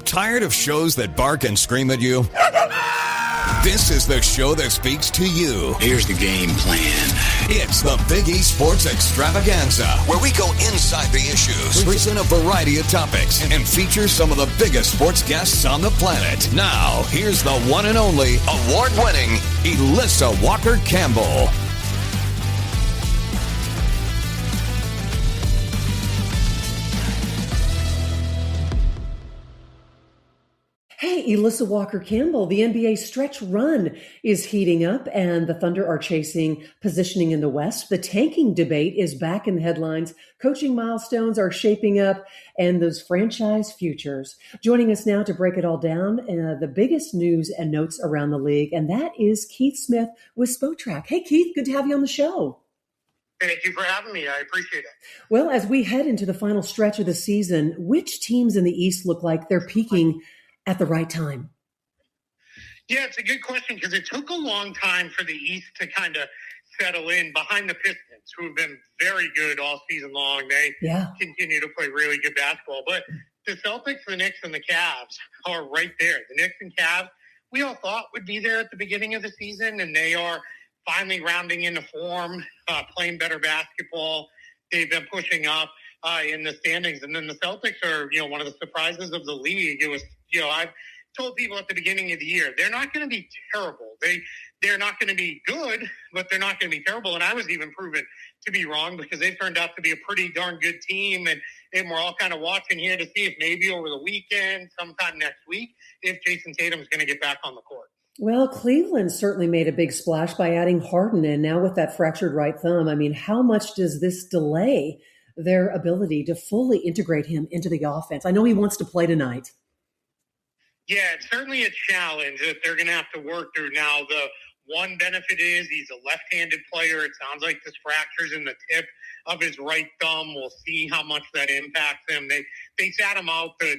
Tired of shows that bark and scream at you? This is the show that speaks to you. Here's the game plan. It's the Big E Sports Extravaganza, where we go inside the issues, present a variety of topics, and feature some of the biggest sports guests on the planet. Now, here's the one and only, award-winning Elissa Walker Campbell. Hey, Elissa Walker Campbell, the NBA stretch run is heating up and the Thunder are chasing positioning in the West. The tanking debate is back in the headlines. Coaching milestones are shaping up and those franchise futures. Joining us now to break it all down, the biggest news and notes around the league, and that is Keith Smith with Spotrac. Hey, Keith, good to have you on the show. Thank you for having me. I appreciate it. Well, as we head into the final stretch of the season, which teams in the East look like they're peaking at the right time? Yeah, it's a good question because it took a long time for the East to kind of settle in behind the Pistons, who have been very good all season long. They continue to play really good basketball. But the Celtics, the Knicks, and the Cavs are right there. The Knicks and Cavs, we all thought would be there at the beginning of the season, and they are finally rounding into form, playing better basketball. They've been pushing up in the standings. And then the Celtics are, one of the surprises of the league. It was, I've told people at the beginning of the year, they're not going to be terrible. They're not going to be good, but they're not going to be terrible. And I was even proven to be wrong because they turned out to be a pretty darn good team. And we're all kind of watching here to see if maybe over the weekend, sometime next week, if Jason Tatum's going to get back on the court. Well, Cleveland certainly made a big splash by adding Harden. And now with that fractured right thumb, I mean, how much does this delay their ability to fully integrate him into the offense? I know he wants to play tonight. Yeah, it's certainly a challenge that they're going to have to work through. Now, the one benefit is he's a left-handed player. It sounds like this fracture's in the tip of his right thumb. We'll see how much that impacts him. They sat him out the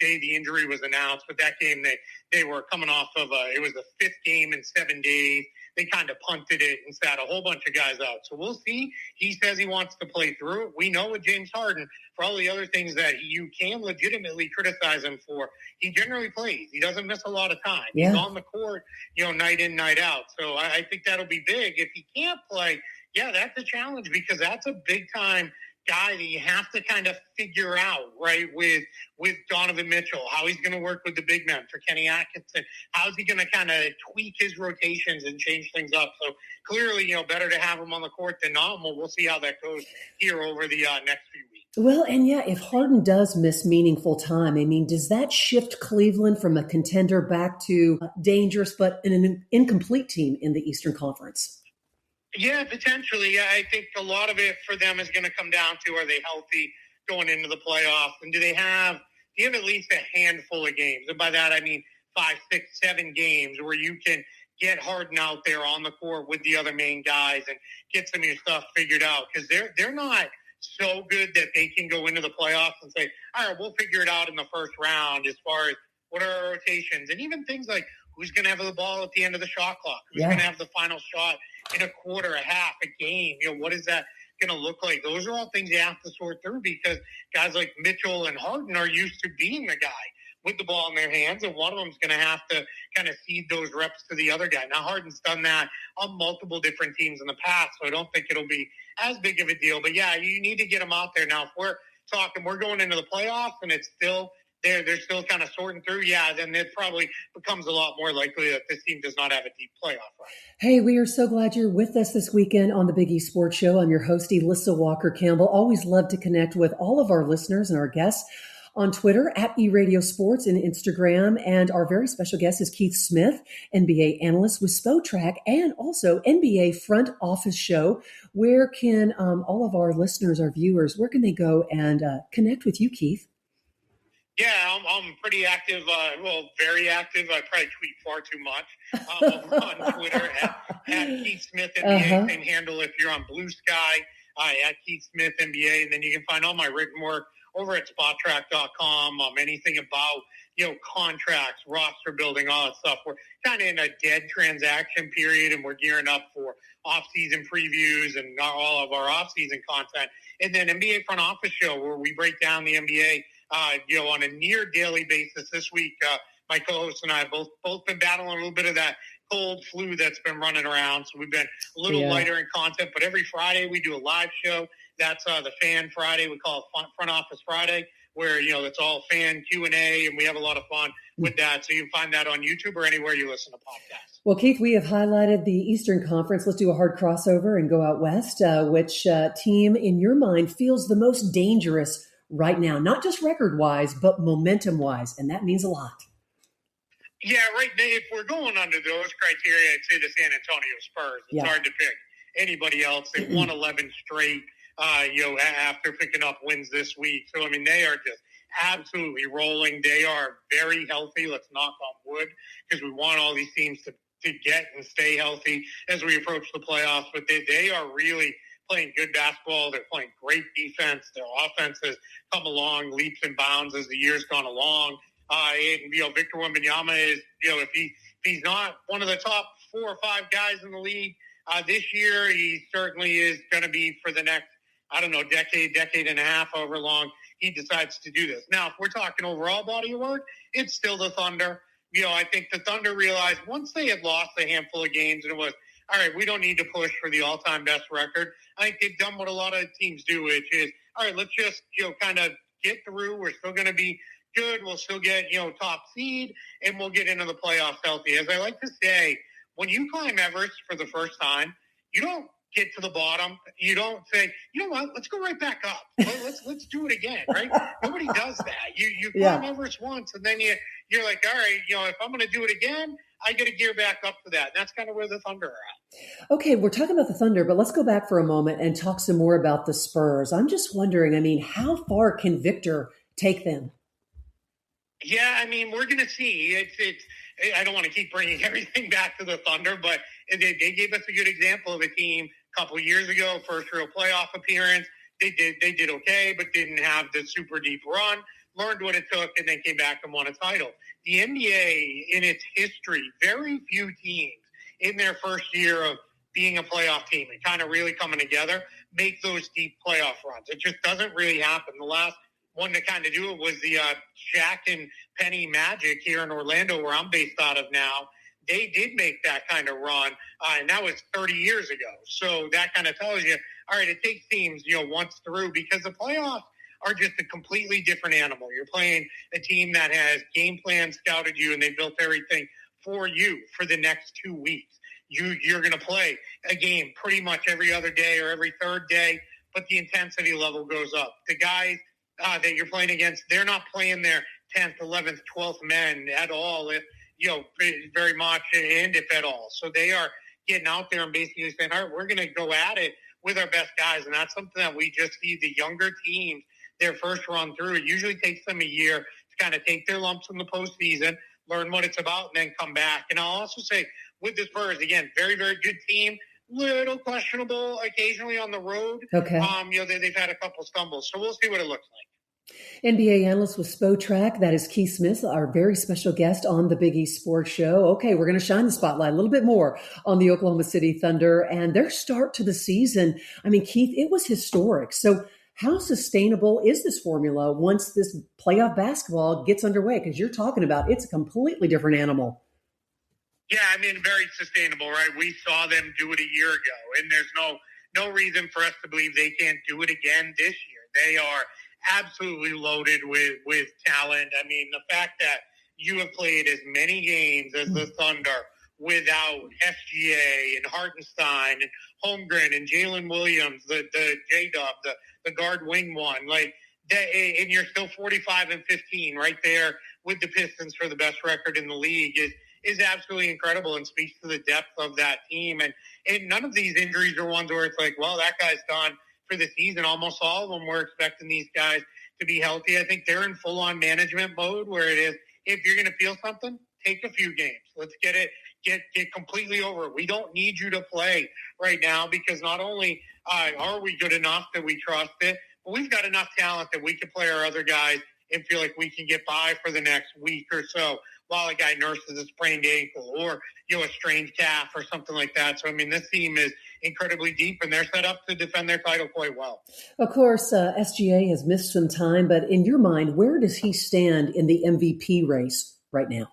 day the injury was announced, but that game they were coming off of it was the fifth game in 7 days. They kind of punted it and sat a whole bunch of guys out. So we'll see. He says he wants to play through it. We know with James Harden, for all the other things that you can legitimately criticize him for, he generally plays. He doesn't miss a lot of time. Yeah. He's on the court, night in, night out. So I think that'll be big. If he can't play, yeah, that's a challenge because that's a big-time guy that you have to kind of figure out, right, with Donovan Mitchell, how he's going to work with the big men for Kenny Atkinson. How's he going to kind of tweak his rotations and change things up? So clearly, better to have him on the court than not. We'll see how that goes here over the next few weeks. Well, and yeah, if Harden does miss meaningful time, I mean, does that shift Cleveland from a contender back to dangerous but an incomplete team in the Eastern Conference? Yeah, potentially. Yeah, I think a lot of it for them is going to come down to, are they healthy going into the playoffs? And do you have at least a handful of games? And by that, I mean 5, 6, 7 games where you can get Harden out there on the court with the other main guys and get some of your stuff figured out. Because they're not so good that they can go into the playoffs and say, all right, we'll figure it out in the first round as far as what are our rotations. And even things like who's going to have the ball at the end of the shot clock? Who's going to have the final shot in a quarter, a half, a game? What is that going to look like? Those are all things you have to sort through because guys like Mitchell and Harden are used to being the guy with the ball in their hands, and one of them is going to have to kind of cede those reps to the other guy. Now, Harden's done that on multiple different teams in the past, so I don't think it'll be as big of a deal. But, yeah, you need to get him out there. Now, if we're going into the playoffs and it's still – they're still kind of sorting through, then it probably becomes a lot more likely that this team does not have a deep playoff run. Hey, we are so glad you're with us this weekend on the Big E Sports Show. I'm your host, Elissa Walker Campbell. Always love to connect with all of our listeners and our guests on Twitter at eRadio Sports and Instagram. And our very special guest is Keith Smith, NBA analyst with Spotrac and also NBA Front Office Show. Where can all of our listeners, our viewers, where can they go and connect with you, Keith? Yeah, I'm pretty active, very active. I probably tweet far too much on Twitter at Keith Smith NBA, same handle if you're on Blue Sky, at Keith Smith NBA. And then you can find all my written work over at spottrack.com, anything about, contracts, roster building, all that stuff. We're kind of in a dead transaction period, and we're gearing up for off-season previews and all of our off-season content. And then NBA Front Office Show, where we break down the NBA on a near daily basis this week. My co-host and I have both been battling a little bit of that cold flu that's been running around. So we've been a little lighter in content, but every Friday we do a live show. That's the Fan Friday. We call it Front Office Friday, where, it's all fan Q&A, and we have a lot of fun with that. So you can find that on YouTube or anywhere you listen to podcasts. Well, Keith, we have highlighted the Eastern Conference. Let's do a hard crossover and go out west. Which team, in your mind, feels the most dangerous right now? Not just record-wise, but momentum-wise, and that means a lot. Yeah, right now, if we're going under those criteria, I'd say the San Antonio Spurs. It's hard to pick anybody else. They've won 11 straight, after picking up wins this week. So, they are just absolutely rolling. They are very healthy. Let's knock on wood, because we want all these teams to get and stay healthy as we approach the playoffs. But they are really playing good basketball. They're playing great defense. Their offense has come along leaps and bounds as the year's gone along. Victor Wembanyama is, if he's not one of the top 4 or 5 guys in the league this year, he certainly is going to be for the next, decade and a half, however long he decides to do this. Now, if we're talking overall body of work, it's still the Thunder. I think the Thunder realized once they had lost a handful of games, and it was, all right, we don't need to push for the all-time best record. I think they've done what a lot of teams do, which is, all right, let's just, kind of get through. We're still going to be good. We'll still get, top seed, and we'll get into the playoffs healthy. As I like to say, when you climb Everest for the first time, you don't get to the bottom. You don't say, you know what, let's go right back up. Let's do it again, right? Nobody does that. You climb Everest once, and then you're like, all right, if I'm going to do it again, I got to gear back up to that. And that's kind of where the Thunder are at. Okay, we're talking about the Thunder, but let's go back for a moment and talk some more about the Spurs. I'm just wondering, how far can Victor take them? Yeah, we're going to see. I don't want to keep bringing everything back to the Thunder, but they gave us a good example of a team a couple of years ago, first real playoff appearance. They did okay, but didn't have the super deep run, learned what it took, and then came back and won a title. The NBA, in its history, very few teams in their first year of being a playoff team and kind of really coming together make those deep playoff runs. It just doesn't really happen. The last one to kind of do it was the Shaq and Penny Magic here in Orlando, where I'm based out of now. They did make that kind of run, and that was 30 years ago. So that kind of tells you, all right, it takes teams, once through, because the playoffs are just a completely different animal. You're playing a team that has game plan scouted you, and they built everything for you for the next 2 weeks. You're going to play a game pretty much every other day or every third day, but the intensity level goes up. The guys that you're playing against, they're not playing their 10th, 11th, 12th men at all, if very much, and if at all. So they are getting out there and basically saying, all right, we're going to go at it with our best guys. And that's something that we just see the younger teams, their first run through. It usually takes them a year to kind of take their lumps in the postseason, learn what it's about, and then come back. And I'll also say with the Spurs, again, very, very good team. Little questionable occasionally on the road. Okay. They've had a couple stumbles. So we'll see what it looks like. NBA analyst with Spotrac, that is Keith Smith, our very special guest on the Big East Sports Show. Okay, we're going to shine the spotlight a little bit more on the Oklahoma City Thunder and their start to the season. Keith, it was historic. So how sustainable is this formula once this playoff basketball gets underway? Because you're talking about it's a completely different animal. Yeah, very sustainable, right? We saw them do it a year ago, and there's no reason for us to believe they can't do it again this year. They are absolutely loaded with talent. The fact that you have played as many games as the Thunder without SGA and Hartenstein and Holmgren and Jalen Williams, the J-Dub, the guard wing one, and you're still 45-15 right there with the Pistons for the best record in the league is absolutely incredible and speaks to the depth of that team. And none of these injuries are ones where it's like, well, that guy's done for the season. Almost all of them we're expecting these guys to be healthy. I think they're in full-on management mode where it is, if you're going to feel something, take a few games. Let's get completely over it. We don't need you to play right now because not only are we good enough that we trust it, but we've got enough talent that we can play our other guys and feel like we can get by for the next week or so while a guy nurses a sprained ankle or, a strained calf or something like that. So, I mean, this team is incredibly deep, and they're set up to defend their title quite well. Of course, SGA has missed some time, but in your mind, where does he stand in the MVP race right now?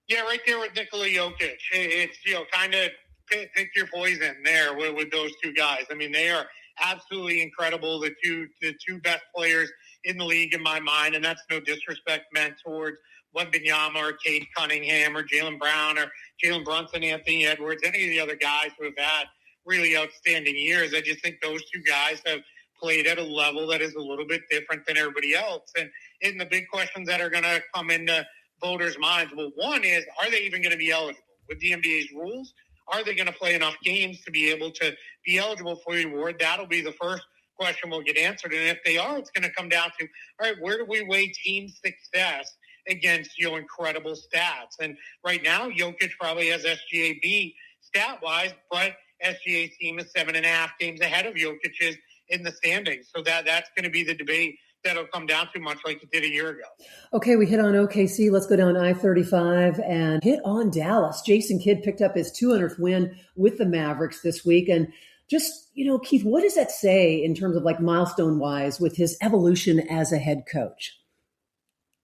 Yeah, right there with Nikola Jokic. It's, kind of pick your poison there with those two guys. I mean, they are absolutely incredible, the two best players in the league in my mind, and that's no disrespect meant towards Wembanyama or Cade Cunningham or Jaylen Brown or Jalen Brunson, Anthony Edwards, any of the other guys who have had really outstanding years. I just think those two guys have played at a level that is a little bit different than everybody else. And in the big questions that are going to come into voters' minds, well, one is, are they even going to be eligible? With the NBA's rules, are they going to play enough games to be able to be eligible for the award? That'll be the first question will get answered. And if they are, it's going to come down to, all right, where do we weigh team success against, incredible stats? And right now, Jokic probably has SGA beat stat-wise, but SGA's team is 7.5 games ahead of Jokic's in the standings. So that's going to be the debate that'll come down to, much like it did a year ago. Okay, we hit on OKC. Let's go down I-35 and hit on Dallas. Jason Kidd picked up his 200th win with the Mavericks this week. And just, Keith, what does that say in terms of like milestone-wise with his evolution as a head coach?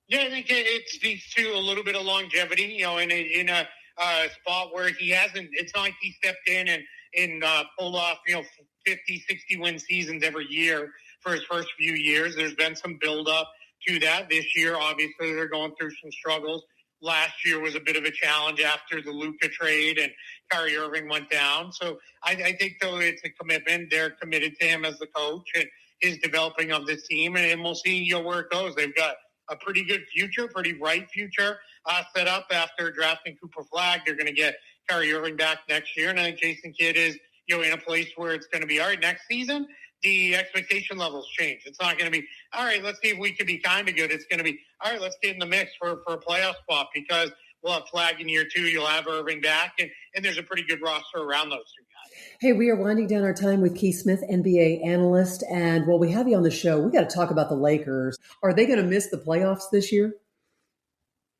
Yeah, I think it speaks to a little bit of longevity, in a spot where he hasn't, it's not like he stepped in and pulled off, 50, 60 win seasons every year for his first few years. There's been some build-up to that. This year, obviously, they're going through some struggles. Last year was a bit of a challenge after the Luka trade and Kyrie Irving went down. So I think, though, it's a commitment. They're committed to him as the coach and his developing of this team, and we'll see where it goes. They've got a pretty good future, pretty bright future set up after drafting Cooper Flagg. They're going to get Kyrie Irving back next year, and I think Jason Kidd is in a place where it's going to be, all right, next season, the expectation levels change. It's not going to be, all right, let's see if we can be kind of good. It's going to be, all right, let's get in the mix for a playoff spot because we'll have Flagg in year 2. You'll have Irving back, and there's a pretty good roster around those two guys. Hey, we are winding down our time with Keith Smith, NBA analyst. And while we have you on the show, we got to talk about the Lakers. Are they going to miss the playoffs this year?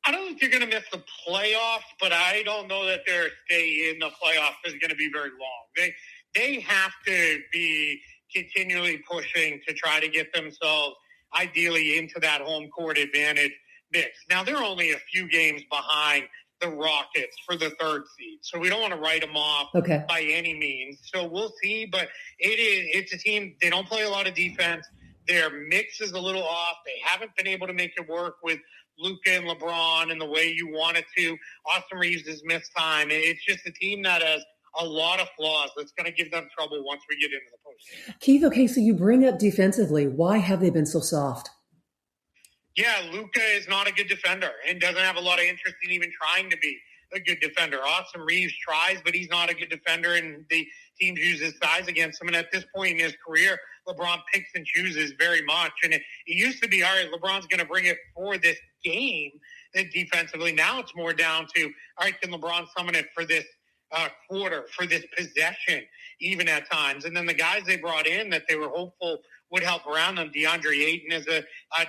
I don't think they're going to miss the playoffs, but I don't know that their stay in the playoffs is going to be very long. They have to be continually pushing to try to get themselves ideally into that home court advantage mix. Now, they're only a few games behind the Rockets for the 3rd seed, so we don't want to write them off by any means. So we'll see, but it's a team, they don't play a lot of defense. Their mix is a little off. They haven't been able to make it work with Luka and LeBron in the way you want it to. Austin Reeves has missed time. It's just a team that has a lot of flaws that's going to give them trouble once we get into the postseason. Keith, okay, so you bring up defensively. Why have they been so soft? Yeah, Luka is not a good defender and doesn't have a lot of interest in even trying to be a good defender. Austin Reeves tries, but he's not a good defender, and the teams use his size against him. And at this point in his career, LeBron picks and chooses very much. And it used to be, all right, LeBron's going to bring it for this game defensively. Now it's more down to, all right, can LeBron summon it for this quarter, for this possession, even at times. And then the guys they brought in that they were hopeful would help around them. DeAndre Ayton is a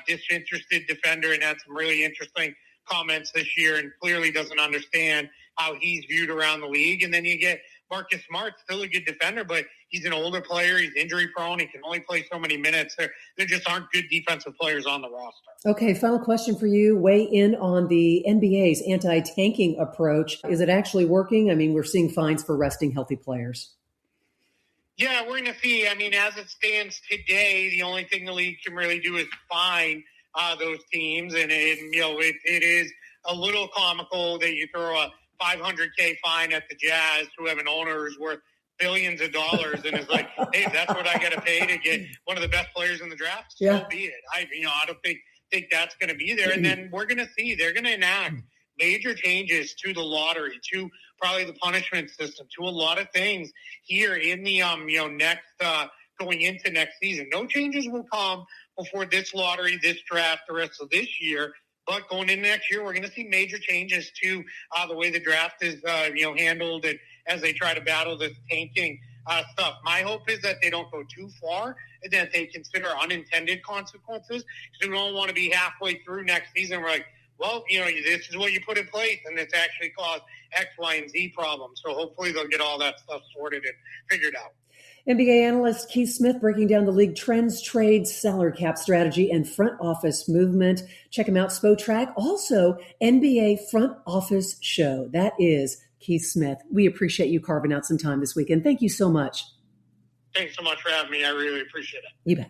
disinterested defender and had some really interesting comments this year and clearly doesn't understand how he's viewed around the league. And then you get Marcus Smart, still a good defender, but he's an older player. He's injury prone. He can only play so many minutes. There just aren't good defensive players on the roster. Okay, final question for you. Weigh in on the NBA's anti-tanking approach. Is it actually working? I mean, we're seeing fines for resting healthy players. Yeah, we're going to see. I mean, as it stands today, the only thing the league can really do is fine those teams. And, it is a little comical that you throw a $500K fine at the Jazz, who have an owner who's worth billions of dollars, and is like, hey, that's what I got to pay to get one of the best players in the draft. So be it. I don't think that's going to be there. And then we're going to see they're going to enact major changes to the lottery, to probably the punishment system, to a lot of things here in the next going into next season. No changes will come before this lottery, this draft, the rest of this year. But going into next year, we're going to see major changes to the way the draft is handled, and as they try to battle this tanking stuff. My hope is that they don't go too far and that they consider unintended consequences, because we don't want to be halfway through next season. We're like, well, this is what you put in place, and it's actually caused X, Y, and Z problems. So hopefully they'll get all that stuff sorted and figured out. NBA analyst Keith Smith breaking down the league trends, trades, salary cap strategy, and front office movement. Check him out, SpoTrack. Also, NBA Front Office Show. That is Keith Smith. We appreciate you carving out some time this weekend. Thank you so much. Thanks so much for having me. I really appreciate it. You bet.